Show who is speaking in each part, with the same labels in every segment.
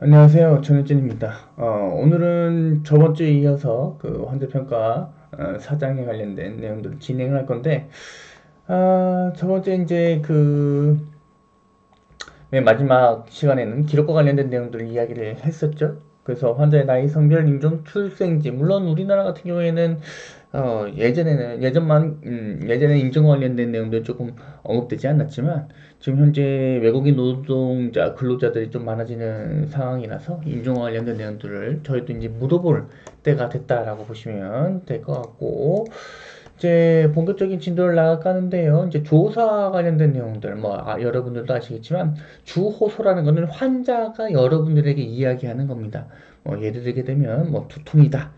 Speaker 1: 안녕하세요. 전혜진입니다. 오늘은 저번 주에 이어서 그 환자평가 사장에 관련된 내용들을 진행을 할 건데, 저번 주에 이제 맨 마지막 시간에는 기록과 관련된 내용들을 이야기를 했었죠. 그래서 환자의 나이, 성별, 인종, 출생지, 물론 우리나라 같은 경우에는 예전에 인종과 관련된 내용도 조금 언급되지 않았지만, 지금 현재 외국인 노동자, 근로자들이 좀 많아지는 상황이라서 인종과 관련된 내용들을 저희도 이제 물어볼 때가 됐다라고 보시면 될 것 같고, 이제 본격적인 진도를 나아가는데요. 이제 조사 관련된 내용들, 여러분들도 아시겠지만, 주호소라는 것은 환자가 여러분들에게 이야기하는 겁니다. 예를 들게 되면, 두통이다.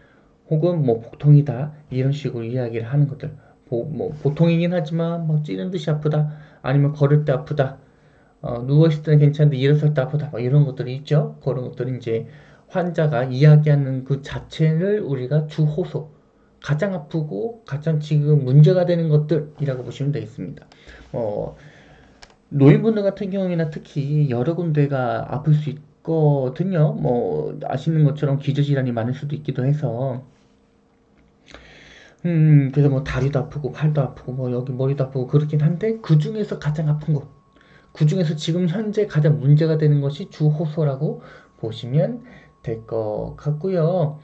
Speaker 1: 혹은 복통이다. 이런 식으로 이야기를 하는 것들. 보통이긴 하지만, 찌른 듯이 아프다. 아니면 걸을 때 아프다. 누워있을 때는 괜찮은데 일어설 때 아프다. 이런 것들이 있죠. 그런 것들이 이제 환자가 이야기하는 그 자체를 우리가 주호소, 가장 아프고 가장 지금 문제가 되는 것들이라고 보시면 되겠습니다. 어, 노인분들 같은 경우에나 특히 여러 군데가 아플 수 있거든요. 아시는 것처럼 기저질환이 많을 수도 있기도 해서, 그래서 다리도 아프고 팔도 아프고 여기 머리도 아프고 그렇긴 한데 그 중에서 가장 아픈 곳, 그 중에서 지금 현재 가장 문제가 되는 것이 주호소라고 보시면 될 것 같고요.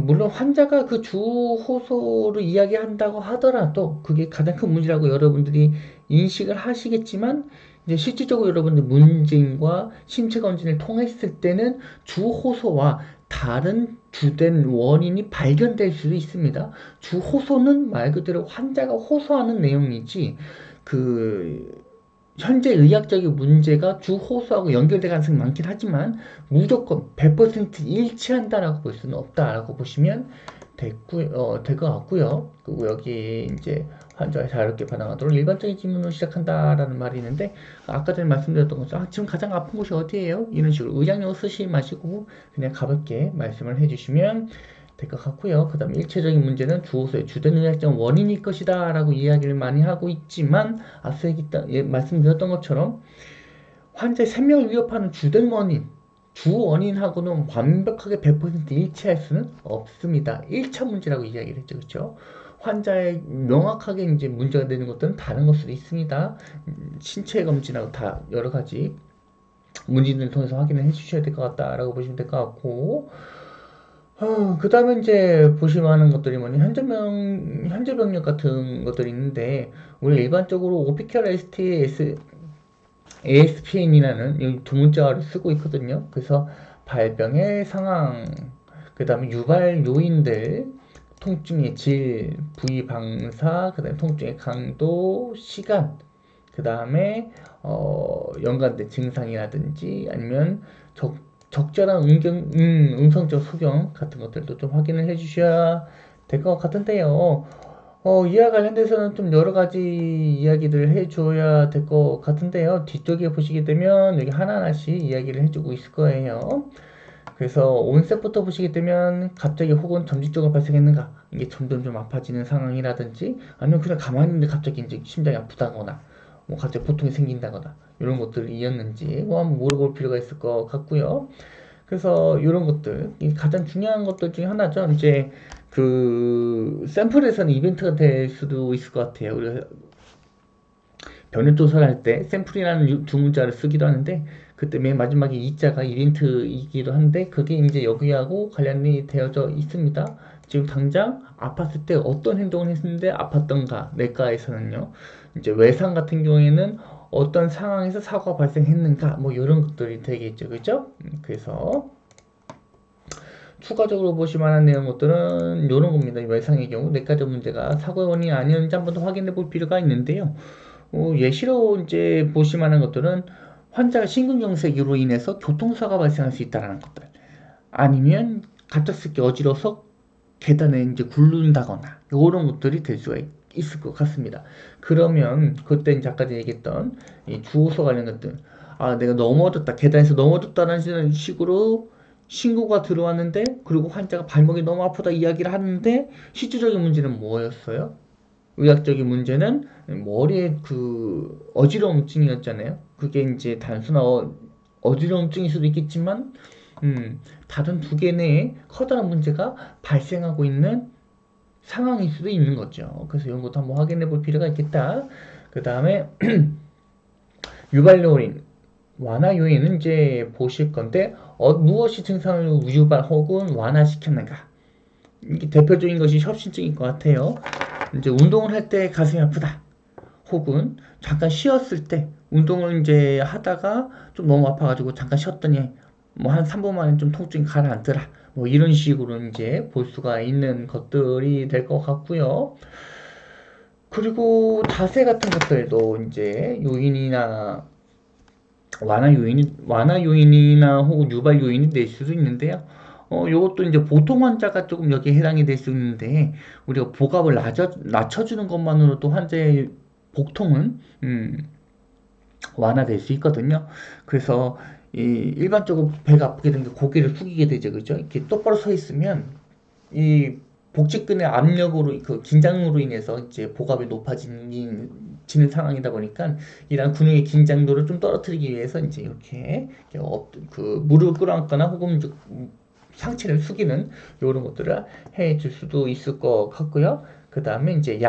Speaker 1: 물론 환자가 그 주호소를 이야기한다고 하더라도 그게 가장 큰 문제라고 여러분들이 인식을 하시겠지만, 이제 실질적으로 여러분들 문진과 신체 검진을 통했을 때는 주호소와 다른 주된 원인이 발견될 수도 있습니다. 주호소는 말 그대로 환자가 호소하는 내용이지, 그 현재 의학적인 문제가 주호소하고 연결될 가능성이 많긴 하지만 무조건 100% 일치한다라고 볼 수는 없다라고 보시면 될 것 같고요. 그리고 여기 이제 환자가 자유롭게 반응하도록 일반적인 질문으로 시작한다라는 말이 있는데, 아까 전에 말씀드렸던 것처럼 지금 가장 아픈 곳이 어디예요? 이런 식으로 의학용어 쓰지 마시고 그냥 가볍게 말씀을 해주시면 될 것 같고요. 그 다음에 일체적인 문제는 주호소의 주된 의학적 원인일 것이다 라고 이야기를 많이 하고 있지만, 앞서 말씀드렸던 것처럼 환자의 생명을 위협하는 주된 원인, 주 원인하고는 완벽하게 100% 일치할 수는 없습니다. 1차 문제라고 이야기를 했죠. 그렇죠? 환자의 명확하게 이제 문제가 되는 것들은 다른 것들이 있습니다. 신체 검진하고 다 여러 가지 문진을 통해서 확인을 해주셔야 될 것 같다라고 보시면 될 것 같고, 그 다음에 이제 보시면 하는 것들이 현재 병력 같은 것들이 있는데, 우리 일반적으로 오피셜 STS, ASPN이라는 두 문자를 쓰고 있거든요. 그래서 발병의 상황, 그 다음에 유발 요인들, 통증의 질, 부위 방사, 그 다음에 통증의 강도, 시간, 그 다음에 연관된 증상이라든지 아니면 적절한 음성적 소견 같은 것들도 좀 확인을 해주셔야 될 것 같은데요. 이와 관련돼서는 좀 여러 가지 이야기들을 해줘야 될 것 같은데요. 뒤쪽에 보시게 되면 여기 하나하나씩 이야기를 해주고 있을 거예요. 그래서 온셋부터 보시게 되면 갑자기 혹은 점진적으로 발생했는가, 이게 점점 좀 아파지는 상황이라든지 아니면 그냥 가만히 있는데 갑자기 이제 심장이 아프다거나 갑자기 보통이 생긴다거나 이런 것들이 있었는지 한번 물어볼 필요가 있을 것 같고요. 그래서 이런 것들, 가장 중요한 것들 중에 하나죠. 이제 그 샘플에서는 이벤트가 될 수도 있을 것 같아요. 우리 변형 조사를 할 때 샘플이라는 두 문자를 쓰기도 하는데, 그때 맨 마지막에 이자가 이벤트이기도 한데 그게 이제 여기하고 관련이 되어져 있습니다. 지금 당장 아팠을 때 어떤 행동을 했는데 아팠던가, 내과에서는요. 이제 외상 같은 경우에는 어떤 상황에서 사고가 발생했는가, 이런 것들이 되겠죠. 그죠? 그래서 추가적으로 보실 만한 내용 것들은 이런 겁니다. 외상의 경우 내과적 문제가 사고의 원인이 아니었는지 한번 더 확인해 볼 필요가 있는데요. 예시로 이제 보실 만한 것들은 환자가 심근경색으로 인해서 교통사고가 발생할 수 있다는 것들, 아니면 갑작스럽게 어지러워서 계단에 이제 굴른다거나 이런 것들이 될 수가 있을 것 같습니다. 그러면 그때 이제 아까 얘기했던 이 주호소 관련 것들, 내가 넘어졌다, 계단에서 넘어졌다는 식으로 신고가 들어왔는데, 그리고 환자가 발목이 너무 아프다 이야기를 하는데 실질적인 문제는 뭐였어요? 의학적인 문제는 머리에 그 어지러움증이었잖아요. 그게 이제 단순한 어지러움증일 수도 있겠지만 다른 두 개 내에 커다란 문제가 발생하고 있는 상황일 수도 있는 거죠. 그래서 이런 것도 한번 확인해 볼 필요가 있겠다. 그 다음에 유발 요인, 완화 요인은 이제 보실 건데 무엇이 증상을 유발 혹은 완화시켰는가. 이게 대표적인 것이 협심증일 것 같아요. 이제 운동을 할 때 가슴이 아프다. 혹은 잠깐 쉬었을 때 운동을 이제 하다가 좀 너무 아파가지고 잠깐 쉬었더니 뭐 한 3분 만에 좀 통증이 가라앉더라. 뭐 이런 식으로 이제 볼 수가 있는 것들이 될 것 같고요. 그리고 자세 같은 것들도 이제 요인이나 완화 요인이나 혹은 유발 요인이 될 수도 있는데요. 요것도 이제 보통 환자가 조금 여기에 해당이 될 수 있는데, 우리가 복압을 낮춰주는 것만으로도 환자의 복통은, 완화될 수 있거든요. 그래서, 일반적으로 배가 아프게 되는 게 고개를 숙이게 되죠. 그죠? 이렇게 똑바로 서 있으면, 이 복직근의 압력으로 그 긴장으로 인해서 이제 복압이 높아지는 상황이다 보니까 이런 근육의 긴장도를 좀 떨어뜨리기 위해서 이제 이렇게 그 무릎을 끌어안거나 혹은 상체를 숙이는 이런 것들을 해줄 수도 있을 것 같고요. 그 다음에 이제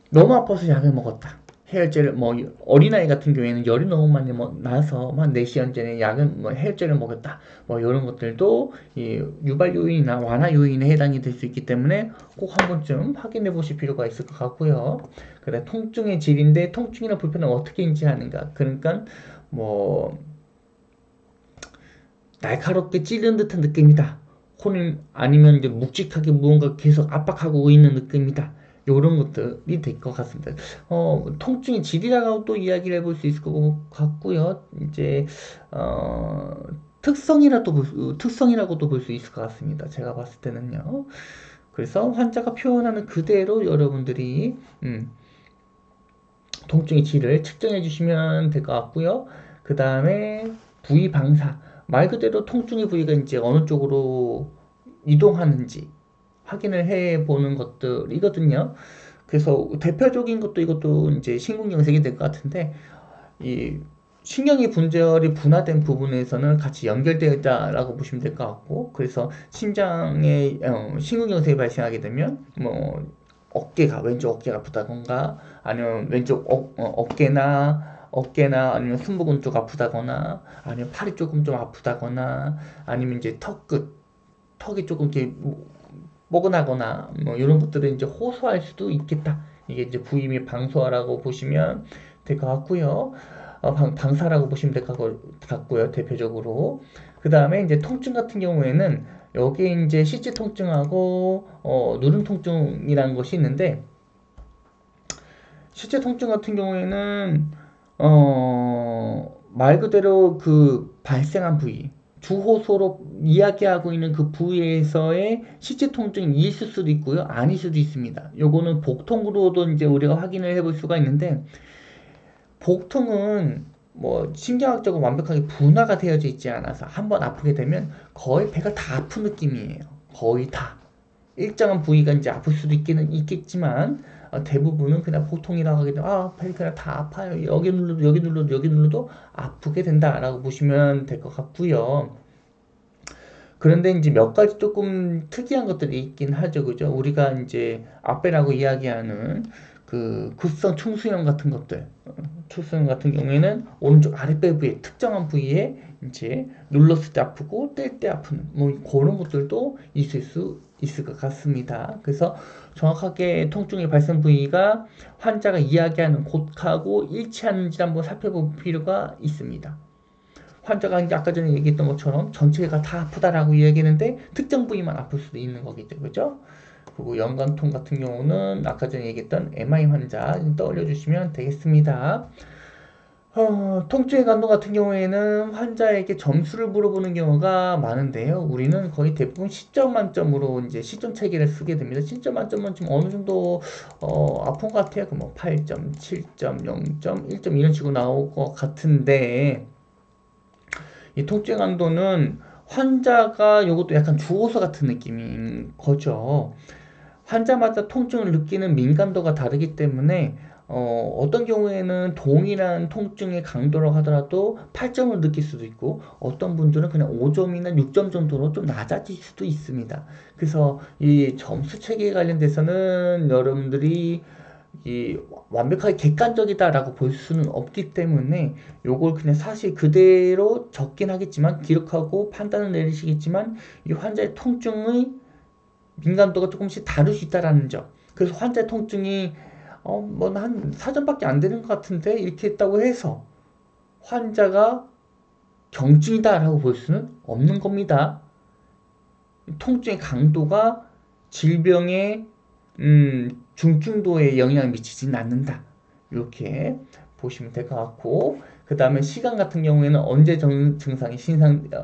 Speaker 1: 너무 아파서 약을 먹었다. 해열제를 뭐 어린아이 같은 경우에는 열이 너무 많이 나서 한 4시간 전에 약은 뭐 해열제를 먹였다. 뭐 이런 것들도 이 유발 요인이나 완화 요인에 해당이 될 수 있기 때문에 꼭 한 번쯤 확인해 보실 필요가 있을 것 같고요. 그다음 통증의 질인데 통증이나 불편을 어떻게 인지하는가? 그러니까 뭐 날카롭게 찌르는 듯한 느낌이다. 혹은 아니면 이제 묵직하게 무언가 계속 압박하고 있는 느낌이다. 이런 것들이 될 것 같습니다. 통증의 질이라고 또 이야기를 해볼 수 있을 것 같고요. 이제 특성이라고도 볼 수 있을 것 같습니다. 제가 봤을 때는요. 그래서 환자가 표현하는 그대로 여러분들이 통증의 질을 측정해 주시면 될 것 같고요. 그 다음에 부위 방사. 말 그대로 통증의 부위가 이제 어느 쪽으로 이동하는지 확인을 해 보는 것들이거든요. 그래서 대표적인 것도 이것도 이제 심근경색이 될 것 같은데, 이 신경이 분절이 분화된 부분에서는 같이 연결되어 있다라고 보시면 될 것 같고, 그래서 심장에 심근경색이 발생하게 되면 뭐 왼쪽 어깨가 아프다던가 아니면 왼쪽 어깨나 아니면 승모근 쪽 아프다거나 아니면 팔이 조금 좀 아프다거나 아니면 이제 턱이 조금 이렇게 뻐근하거나 뭐 이런 것들을 이제 호소할 수도 있겠다. 이게 이제 부위 및 방소라고 보시면 될 것 같고요. 방사라고 보시면 될 것 같고요. 대표적으로. 그 다음에 이제 통증 같은 경우에는 여기에 이제 실제 통증하고 누른 통증이라는 것이 있는데, 실제 통증 같은 경우에는 말 그대로 그 발생한 부위, 주호소로 이야기하고 있는 그 부위에서의 실제 통증이 있을 수도 있고요, 아닐 수도 있습니다. 요거는 복통으로도 이제 우리가 확인을 해볼 수가 있는데, 복통은 뭐 신경학적으로 완벽하게 분화가 되어져 있지 않아서 한번 아프게 되면 거의 배가 다 아픈 느낌이에요. 거의 다. 일정한 부위가 이제 아플 수도 있기는 있겠지만 대부분은 그냥 보통이라고 하게 되면 배 그냥 다 아파요. 여기 눌러도 아프게 된다라고 보시면 될 것 같고요. 그런데 이제 몇 가지 조금 특이한 것들이 있긴 하죠. 그죠? 우리가 이제 앞배라고 이야기하는 그 급성 충수형 같은 것들, 충수형 같은 경우에는 오른쪽 아랫배 부위, 특정한 부위에 이제 눌렀을 때 아프고 뗄 때 아픈 뭐 그런 것들도 있을 수 있을 것 같습니다. 그래서 정확하게 통증의 발생 부위가 환자가 이야기하는 곳하고 일치하는지 한번 살펴볼 필요가 있습니다. 환자가 이제 아까 전에 얘기했던 것처럼 전체가 다 아프다라고 이야기했는데 특정 부위만 아플 수도 있는 거겠죠. 그죠? 그리고 연관통 같은 경우는 아까 전에 얘기했던 MI 환자 떠올려 주시면 되겠습니다. 통증의 강도 같은 경우에는 환자에게 점수를 물어보는 경우가 많은데요. 우리는 거의 대부분 시점 만점으로 이제 시점 체계를 쓰게 됩니다. 시점 만점은 지금 어느 정도 아픈 것 같아요. 그 뭐 8점, 7점, 0점, 1점 이런 식으로 나올 것 같은데, 이 통증 강도는 환자가 이것도 약간 주호소 같은 느낌인 거죠. 환자마다 통증을 느끼는 민감도가 다르기 때문에 어떤 경우에는 동일한 통증의 강도라고 하더라도 8점을 느낄 수도 있고 어떤 분들은 그냥 5점이나 6점 정도로 좀 낮아질 수도 있습니다. 그래서 이 점수 체계에 관련돼서는 여러분들이 이 완벽하게 객관적이다라고 볼 수는 없기 때문에 요걸 그냥 사실 그대로 적긴 하겠지만 기록하고 판단을 내리시겠지만 이 환자의 통증의 민감도가 조금씩 다를 수 있다라는 점. 그래서 환자의 통증이 뭐 한 4점밖에 안 되는 것 같은데 이렇게 했다고 해서 환자가 경증이다라고 볼 수는 없는 겁니다. 통증의 강도가 질병의 중증도에 영향을 미치지는 않는다. 이렇게 보시면 될 것 같고 그 다음에 시간 같은 경우에는 언제 증상이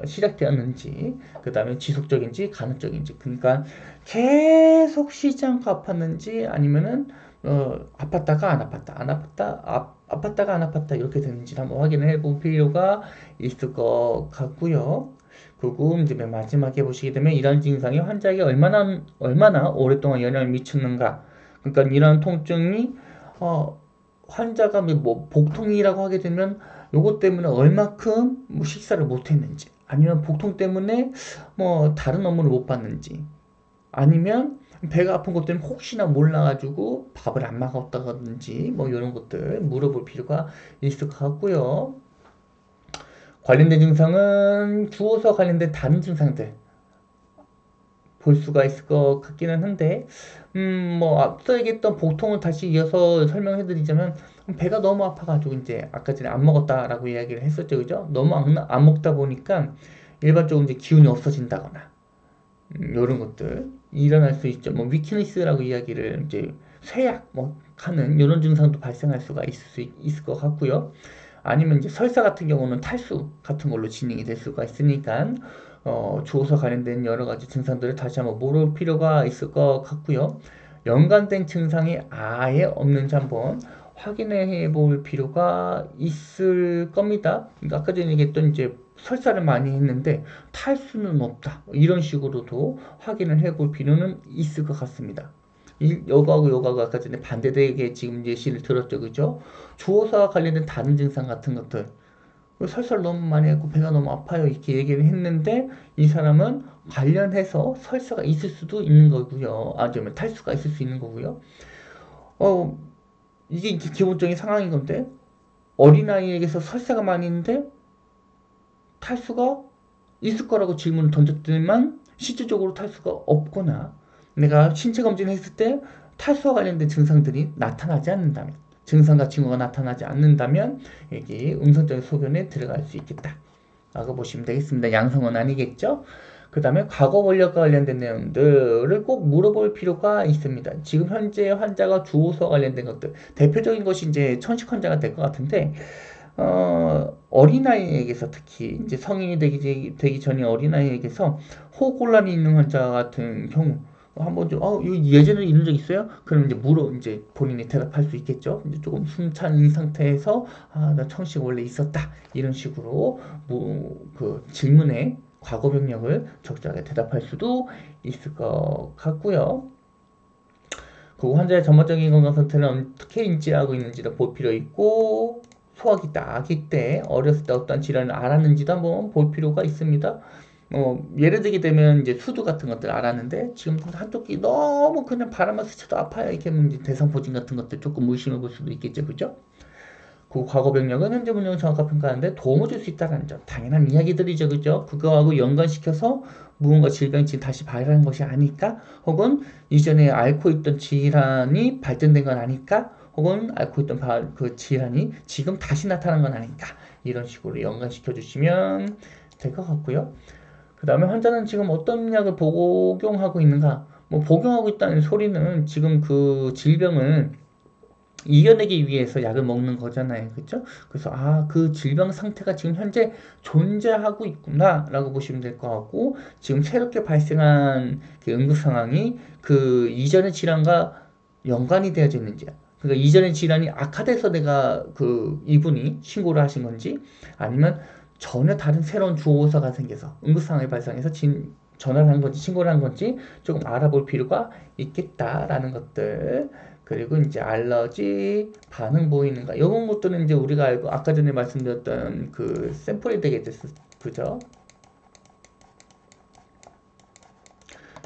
Speaker 1: 시작되었는지 그 다음에 지속적인지 간헐적인지 그러니까 계속 쉬지 않고 아팠는지 아니면은 아팠다가 안 아팠다 안 아팠다 아팠다가 안 아팠다 이렇게 되는지 한번 확인해 볼 필요가 있을 것 같고요. 그리고 이제 맨 마지막에 보시게 되면 이런 증상이 환자에게 얼마나 오랫동안 영향을 미쳤는가. 그러니까 이런 통증이 환자가 뭐 복통이라고 하게 되면 요것 때문에 얼마큼 뭐 식사를 못 했는지 아니면 복통 때문에 뭐 다른 업무를 못 봤는지 아니면 배가 아픈 것 때문에 혹시나 몰라가지고 밥을 안 먹었다든지 뭐 이런 것들 물어볼 필요가 있을 것 같고요. 관련된 증상은 주어서 관련된 다른 증상들 볼 수가 있을 것 같기는 한데, 뭐, 앞서 얘기했던 복통을 다시 이어서 설명해 드리자면, 배가 너무 아파가지고, 이제, 아까 전에 안 먹었다라고 이야기를 했었죠, 그죠? 너무 안 먹다 보니까, 일반적으로 이제 기운이 없어진다거나, 이런 것들, 일어날 수 있죠. 뭐, 위크니스라고 이야기를, 이제, 쇠약, 뭐, 하는, 이런 증상도 발생할 수가 있을 것 같고요. 아니면 이제 설사 같은 경우는 탈수 같은 걸로 진행이 될 수가 있으니까 주어서 관련된 여러 가지 증상들을 다시 한번 물을 필요가 있을 것 같고요. 연관된 증상이 아예 없는지 한번 확인해 볼 필요가 있을 겁니다. 그러니까 아까 전에 얘기했던 이제 설사를 많이 했는데 탈수는 없다. 이런 식으로도 확인을 해 볼 필요는 있을 것 같습니다. 요거하고 아까 전에 반대되게 지금 예시를 들었죠, 그죠? 주어사와 관련된 다른 증상 같은 것들 설사를 너무 많이 했고 배가 너무 아파요 이렇게 얘기를 했는데 이 사람은 관련해서 설사가 있을 수도 있는 거고요. 아니면 탈수가 있을 수 있는 거고요. 어 이게 기본적인 상황인 건데 어린아이에게서 설사가 많이 있는데 탈수가 있을 거라고 질문을 던졌더니만 실질적으로 탈수가 없거나 내가 신체 검진을 했을 때 탈수와 관련된 증상들이 나타나지 않는다면 증상과 징후가 나타나지 않는다면 이게 음성적인 소견에 들어갈 수 있겠다 라고 보시면 되겠습니다. 양성은 아니겠죠? 그 다음에 과거 원력과 관련된 내용들을 꼭 물어볼 필요가 있습니다. 지금 현재 환자가 주호소와 관련된 것들 대표적인 것이 이제 천식 환자가 될 것 같은데 어린아이에게서 특히 이제 성인이 되기 전에 어린아이에게서 호흡곤란이 있는 환자 같은 경우 한번 좀, 예전에 이런 적 있어요? 그럼 이제 본인이 대답할 수 있겠죠? 이제 조금 숨찬 상태에서, 나 천식 원래 있었다. 이런 식으로, 그 질문에 과거 병력을 적절하게 대답할 수도 있을 것 같고요. 그 환자의 전반적인 건강 상태는 어떻게 인지하고 있는지도 볼 필요 있고, 소화기 때, 아기 때, 어렸을 때 어떤 질환을 알았는지도 한번 볼 필요가 있습니다. 예를 들게 되면 이제 수두 같은 것들 알았는데 지금 한쪽 귀 너무 그냥 바람만 스쳐도 아파요. 이렇게 하면 이제 대상포진 같은 것들 조금 의심해 볼 수도 있겠죠. 그죠? 그 과거 병력은 현재 분량을 정확하게 평가하는데 도움을 줄 수 있다는 점. 당연한 이야기들이죠. 그죠? 그거하고 연관시켜서 무언가 질병이 지금 다시 발생한 것이 아닐까? 혹은 이전에 앓고 있던 질환이 발전된 건 아닐까? 혹은 앓고 있던 그 질환이 지금 다시 나타난 건 아닐까? 이런 식으로 연관시켜 주시면 될 것 같고요. 그 다음에 환자는 지금 어떤 약을 복용하고 있는가? 뭐 복용하고 있다는 소리는 지금 그 질병을 이겨내기 위해서 약을 먹는 거잖아요. 그렇죠? 그래서 그 질병 상태가 지금 현재 존재하고 있구나라고 보시면 될 것 같고 지금 새롭게 발생한 그 응급 상황이 그 이전의 질환과 연관이 되어져 있는지 그러니까 이전의 질환이 악화돼서 내가 그 이분이 신고를 하신 건지 아니면 전혀 다른 새로운 주호사가 생겨서 응급 상황이 발생해서 전화를 한 건지 신고를 한 건지 조금 알아볼 필요가 있겠다라는 것들 그리고 이제 알러지, 반응 보이는가. 이런 것들은 이제 우리가 알고 아까 전에 말씀드렸던 그 샘플이 되겠죠. 그죠?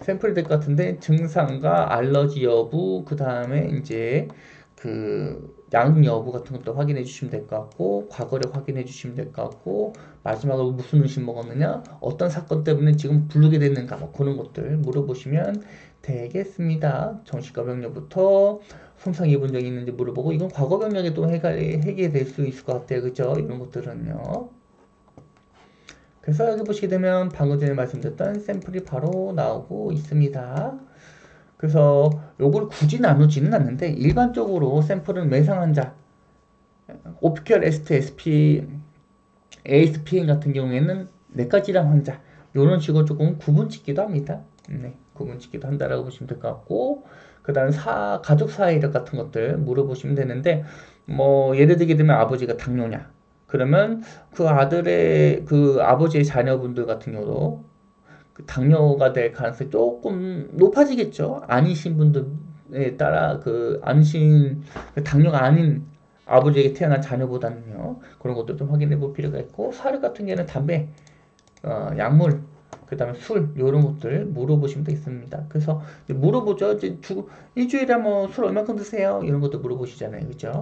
Speaker 1: 샘플이 될 것 같은데 증상과 알러지 여부, 그 다음에 이제 그 약 여부 같은 것도 확인해 주시면 될 것 같고, 과거를 확인해 주시면 될 것 같고, 마지막으로 무슨 음식 먹었느냐, 어떤 사건 때문에 지금 부르게 됐는가, 뭐 그런 것들 물어보시면 되겠습니다. 정신과 병력부터 손상 입은 적이 있는지 물어보고, 이건 과거 병력에도 해결될 수 있을 것 같아요. 그죠? 이런 것들은요. 그래서 여기 보시게 되면 방금 전에 말씀드렸던 샘플이 바로 나오고 있습니다. 그래서 요걸 굳이 나누지는 않는데 일반적으로 샘플은 외상 환자, 오피셜 ST, SP, ASPN 같은 경우에는 내과 질환 환자 이런 식으로 조금 구분 짓기도 합니다. 네, 구분 짓기도 한다라고 보시면 될 것 같고, 그 다음 가족 사회 이력 같은 것들 물어보시면 되는데, 뭐 예를 들게 되면 아버지가 당뇨냐, 그러면 그 아들의 그 아버지의 자녀분들 같은 경우도 그 당뇨가 될 가능성이 조금 높아지겠죠. 아니신 분들에 따라 그 아니신 그 당뇨가 아닌 아버지에게 태어난 자녀보다는요. 그런 것도 좀 확인해 볼 필요가 있고, 사료 같은 경우에는 담배, 약물, 그 다음에 술 이런 것들 물어보시면 되겠습니다. 그래서 물어보죠. 이제 일주일에 뭐 술 얼마큼 드세요? 이런 것도 물어보시잖아요. 그죠?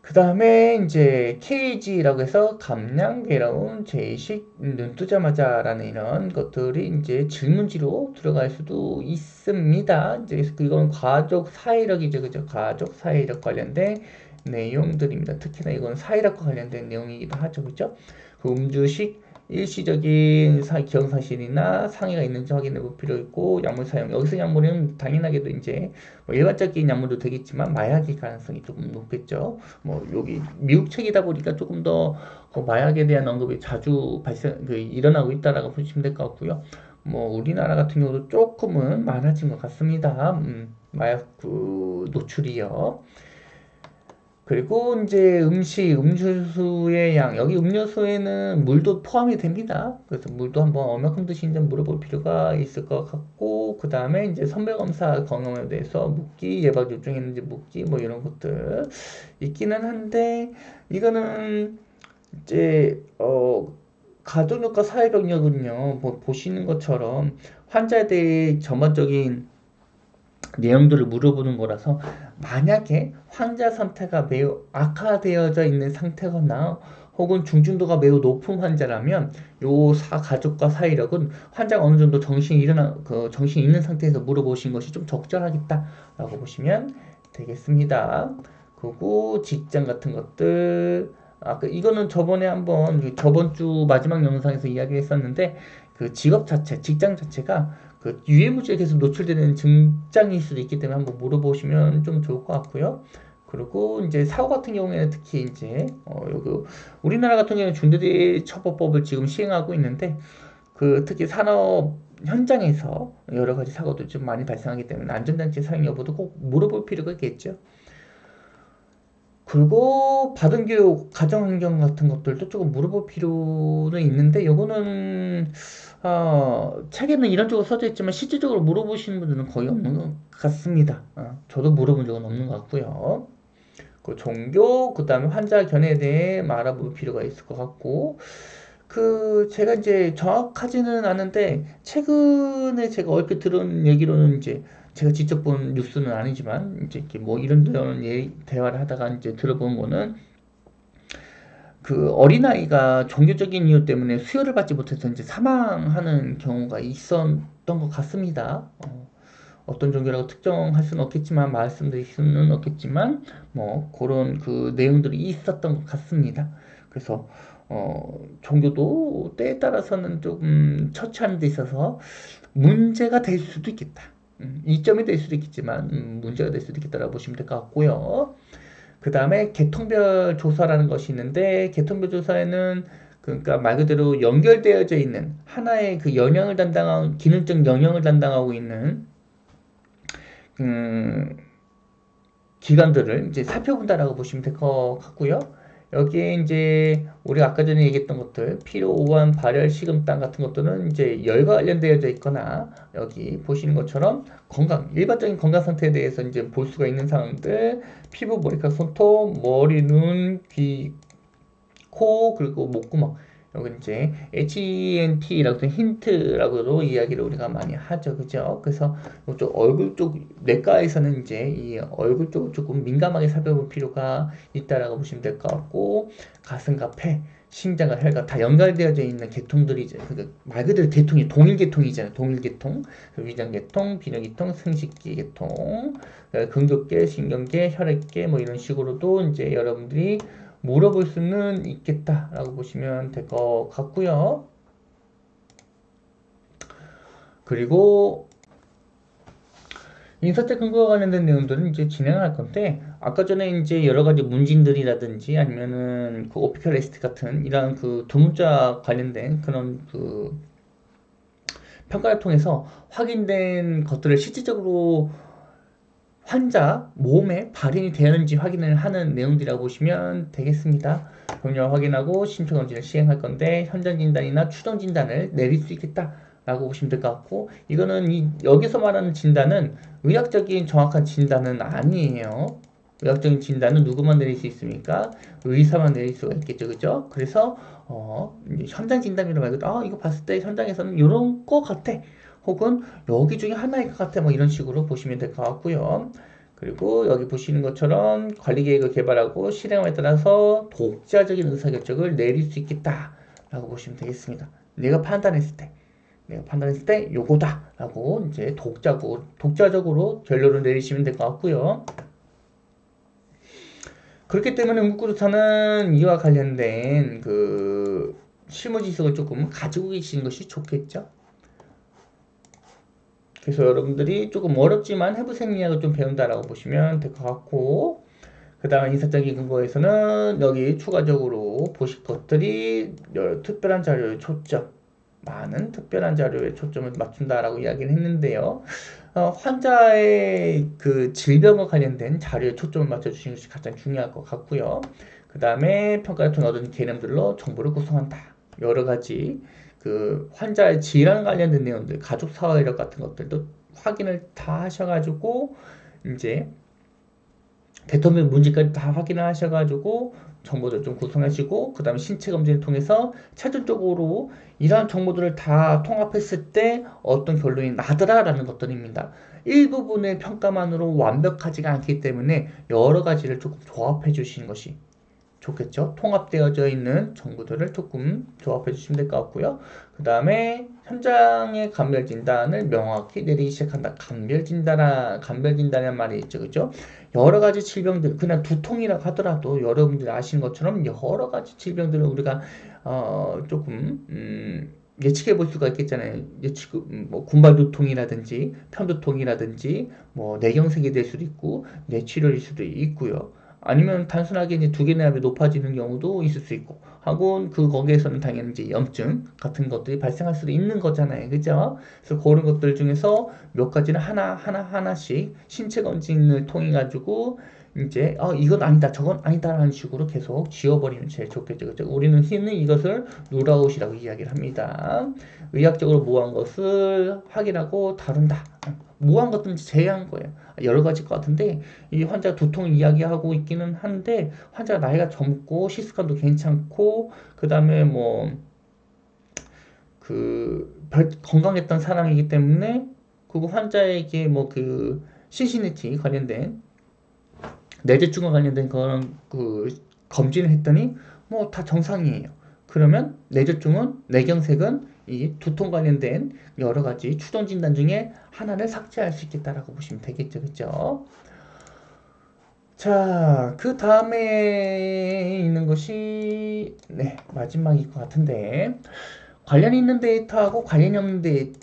Speaker 1: 그 다음에 이제 KG라고 해서 감량, 괴로움, 제식, 눈 뜨자마자라는 이런 것들이 이제 질문지로 들어갈 수도 있습니다. 이제 이건 가족 사회력이죠, 그죠? 가족 사회력 관련된 내용들입니다. 특히나 이건 사회력과 관련된 내용이기도 하죠, 그죠? 그 음주식, 일시적인 기억상실이나 상해가 있는지 확인해 볼 필요 있고, 약물 사용. 여기서 약물은 당연하게도 이제 뭐 일반적인 약물도 되겠지만 마약일 가능성이 조금 높겠죠. 뭐 여기 미국 책이다 보니까 조금 더그 마약에 대한 언급이 자주 일어나고 있다라고 보시면 될 것 같고요. 뭐 우리나라 같은 경우도 조금은 많아진 것 같습니다. 마약 그 노출이요. 그리고 이제 음료수의 양, 여기 음료수에는 물도 포함이 됩니다. 그래서 물도 한번 얼마큼 드시는지 물어볼 필요가 있을 것 같고, 그 다음에 이제 선별검사 경험에 대해서 묻기, 예방 접종했는지 묻기, 뭐 이런 것들 있기는 한데, 이거는 이제 가족력과 사회병력은요, 뭐 보시는 것처럼 환자에 대해 전반적인 내용들을 물어보는 거라서, 만약에 환자 상태가 매우 악화되어져 있는 상태거나 혹은 중증도가 매우 높은 환자라면 요 가족과 사회력은 환자가 어느 정도 정신이 있는 상태에서 물어보신 것이 좀 적절하겠다라고 보시면 되겠습니다. 그리고 직장 같은 것들, 이거는 저번 주 마지막 영상에서 이야기했었는데, 그 직장 자체가 그 유해물질에 계속 노출되는 증장일 수도 있기 때문에 한번 물어보시면 좀 좋을 것 같고요. 그리고 이제 사고 같은 경우에는 특히 이제 요거 우리나라 같은 경우는 중대재해처벌법을 지금 시행하고 있는데, 그 특히 산업 현장에서 여러 가지 사고도 좀 많이 발생하기 때문에 안전장치 사용 여부도 꼭 물어볼 필요가 있겠죠. 그리고 받은 교육, 가정환경 같은 것들도 조금 물어볼 필요는 있는데, 요거는 책에는 이런 쪽으로 써져 있지만 실질적으로 물어보시는 분들은 거의 없는 것 같습니다. 저도 물어본 적은 없는 것 같고요. 그 종교, 그 다음에 환자 견해에 대해 알아볼 필요가 있을 것 같고, 그 제가 이제 정확하지는 않은데 최근에 제가 얼핏 들은 얘기로는, 이제 제가 직접 본 뉴스는 아니지만 이제 이렇게 뭐 이런저런 대화를 하다가 이제 들어본 거는, 그 어린아이가 종교적인 이유 때문에 수혈을 받지 못해서 이제 사망하는 경우가 있었던 것 같습니다. 어떤 종교라고 특정할 수는 없겠지만, 말씀드릴 수는 없겠지만, 뭐 그런 그 내용들이 있었던 것 같습니다. 그래서 종교도 때에 따라서는 조금 처치하는 데 있어서 문제가 될 수도 있겠다. 이점이 될 수도 있겠지만 문제가 될 수도 있겠다라고 보시면 될 것 같고요. 그 다음에 계통별 조사라는 것이 있는데, 계통별 조사에는 그러니까 말 그대로 연결되어져 있는 하나의 그 기능적 영역을 담당하고 있는 기관들을 이제 살펴본다라고 보시면 될 것 같고요. 여기에 이제 우리가 아까 전에 얘기했던 것들 필요 오한 발열 식음땅 같은 것들은 이제 열과 관련되어져 있거나 여기 보시는 것처럼 건강 일반적인 건강 상태에 대해서 이제 볼 수가 있는 상황들 피부 머리카락 손톱 머리 눈 귀 코 그리고 목구멍 여기 이제 HENT라고 해서 힌트라고도 이야기를 우리가 많이 하죠 그죠 그래서 이쪽 얼굴 쪽 내과에서는 이제 이 얼굴 쪽을 조금 민감하게 살펴볼 필요가 있다라고 보시면 될 것 같고 가슴과 폐 심장과 혈관 다 연결되어져 있는 계통들이죠. 그러니까 말 그대로 계통이 동일 계통이잖아요. 동일 계통, 위장 계통, 비뇨 계통, 생식기 계통, 근육계, 신경계, 혈액계 뭐 이런 식으로도 이제 여러분들이 물어볼 수는 있겠다라고 보시면 될 것 같고요. 그리고 인사체 근거와 관련된 내용들은 이제 진행할 건데 아까 전에 이제 여러 가지 문진들이라든지 아니면은 그 오피셜 리스트 같은 이런 그 두문자 관련된 그런 그 평가를 통해서 확인된 것들을 실질적으로 환자 몸에 발현이 되었는지 확인을 하는 내용들이라고 보시면 되겠습니다. 병력 확인하고 심층 검진을 시행할 건데 현장 진단이나 추정 진단을 내릴 수 있겠다라고 보시면 될 것 같고 이거는 여기서 말하는 진단은 의학적인 정확한 진단은 아니에요. 의학적인 진단은 누구만 내릴 수 있습니까? 의사만 내릴 수가 있겠죠, 그죠? 그래서 현장 진단이라고 말고 이거 봤을 때 현장에서는 이런 거 같아. 혹은 여기 중에 하나일 것 같아 뭐 이런 식으로 보시면 될 것 같고요. 그리고 여기 보시는 것처럼 관리계획을 개발하고 실행함에 따라서 독자적인 의사결정을 내릴 수 있겠다 라고 보시면 되겠습니다. 내가 판단했을 때 요거다 라고 이제 독자적으로 결론을 내리시면 될 것 같고요. 그렇기 때문에 응급구조사는 이와 관련된 그 실무 지식을 조금 가지고 계시는 것이 좋겠죠. 그래서 여러분들이 조금 어렵지만 해부 생리학을 좀 배운다라고 보시면 될 것 같고 그 다음에 인사적인 근거에서는 여기 추가적으로 보실 것들이 특별한 자료에 초점 많은 특별한 자료에 초점을 맞춘다라고 이야기를 했는데요. 환자의 그 질병과 관련된 자료에 초점을 맞춰주시는 것이 가장 중요할 것 같고요. 그 다음에 평가를 통해 얻은 개념들로 정보를 구성한다. 여러 가지 그 환자의 질환 관련된 내용들, 가족 사회 이력 같은 것들도 확인을 다 하셔가지고 이제 대통령 문제까지 다 확인을 하셔가지고 정보들 좀 구성하시고 그 다음에 신체 검진을 통해서 최종적으로 이러한 정보들을 다 통합했을 때 어떤 결론이 나더라라는 것들입니다. 일부분의 평가만으로 완벽하지가 않기 때문에 여러 가지를 조금 조합해 주시는 것이 좋겠죠. 통합되어져 있는 정보들을 조금 조합해 주시면 될 것 같고요. 그 다음에 현장의 감별 진단을 명확히 내리기 시작한다. 감별 진단이란 말이 있죠. 그죠? 여러 가지 질병들, 그냥 두통이라고 하더라도 여러분들이 아시는 것처럼 여러 가지 질병들을 우리가, 조금, 예측해 볼 수가 있겠잖아요. 뭐, 군발두통이라든지, 편두통이라든지, 뭐, 뇌경색이 될 수도 있고, 뇌출혈일 수도 있고요. 아니면 단순하게 이제 두 개의 압이 높아지는 경우도 있을 수 있고 하고 거기에서는 당연히 이제 염증 같은 것들이 발생할 수도 있는 거잖아요. 그죠? 그래서 그런 것들 중에서 몇 가지는 하나씩 신체 검진을 통해 가지고 이제 이건 아니다 저건 아니다라는 식으로 계속 지워버리면 제일 좋겠죠. 그죠? 우리는 흔히 이것을 룰아웃이라고 이야기를 합니다. 의학적으로 모호한 것을 확인하고 다룬다. 모호한 것들은 제외한 거예요. 여러 가지일 것 같은데 이 환자 두통 이야기하고 있기는 한데 환자가 나이가 젊고 시스칸도 괜찮고 그 다음에 뭐 그 건강했던 사람이기 때문에 그 환자에게 뭐 그 신시니티 관련된 뇌졸중과 관련된 그런 그 검진을 했더니 뭐 다 정상이에요. 그러면 뇌졸중은 뇌경색은 이 두통 관련된 여러 가지 추정 진단 중에 하나를 삭제할 수 있겠다라고 보시면 되겠죠, 그죠? 자, 그 다음에 있는 것이 네, 마지막일 것 같은데 관련 있는 데이터하고 관련이 없는 데이터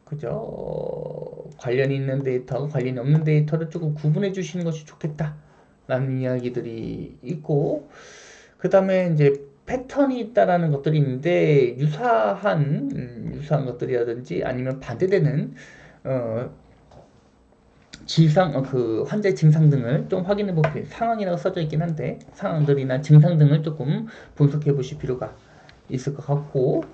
Speaker 1: 그죠? 관련이 있는 데이터하고 관련이 없는 데이터를 조금 구분해 주시는 것이 좋겠다 라는 이야기들이 있고 그 다음에 이제 패턴이 있다라는 것들이 있는데 유사한 것들이라든지 아니면 반대되는 어, 그 환자의 증상 등을 좀 확인해 볼 필요, 상황이라고 써져 있긴 한데 상황들이나 증상 등을 조금 분석해 보실 필요가 있을 것 같고,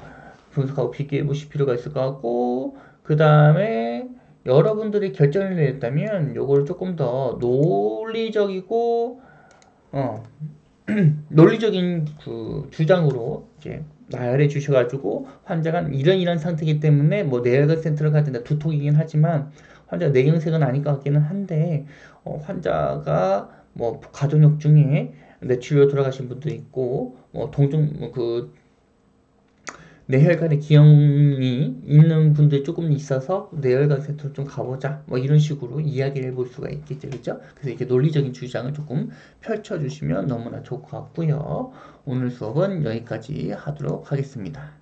Speaker 1: 분석하고 비교해 보실 필요가 있을 것 같고, 그 다음에 여러분들이 결정을 내렸다면 요거를 조금 더 논리적이고 논리적인 그 주장으로 이제 나열해 주셔가지고, 환자가 이런 상태이기 때문에 뭐 뇌혈관 센터를 가야 된다, 두통이긴 하지만 환자가 뇌경색은 아닐 것 같기는 한데, 환자가 뭐 가족력 중에 뇌출혈로 돌아가신 분도 있고, 뭐 동종 그 뇌혈관에 기형이 있는 분들이 조금 있어서 뇌혈관 센터로 좀 가보자, 뭐 이런 식으로 이야기를 해볼 수가 있겠죠, 그죠? 그래서 이렇게 논리적인 주장을 조금 펼쳐주시면 너무나 좋을 것 같고요. 오늘 수업은 여기까지 하도록 하겠습니다.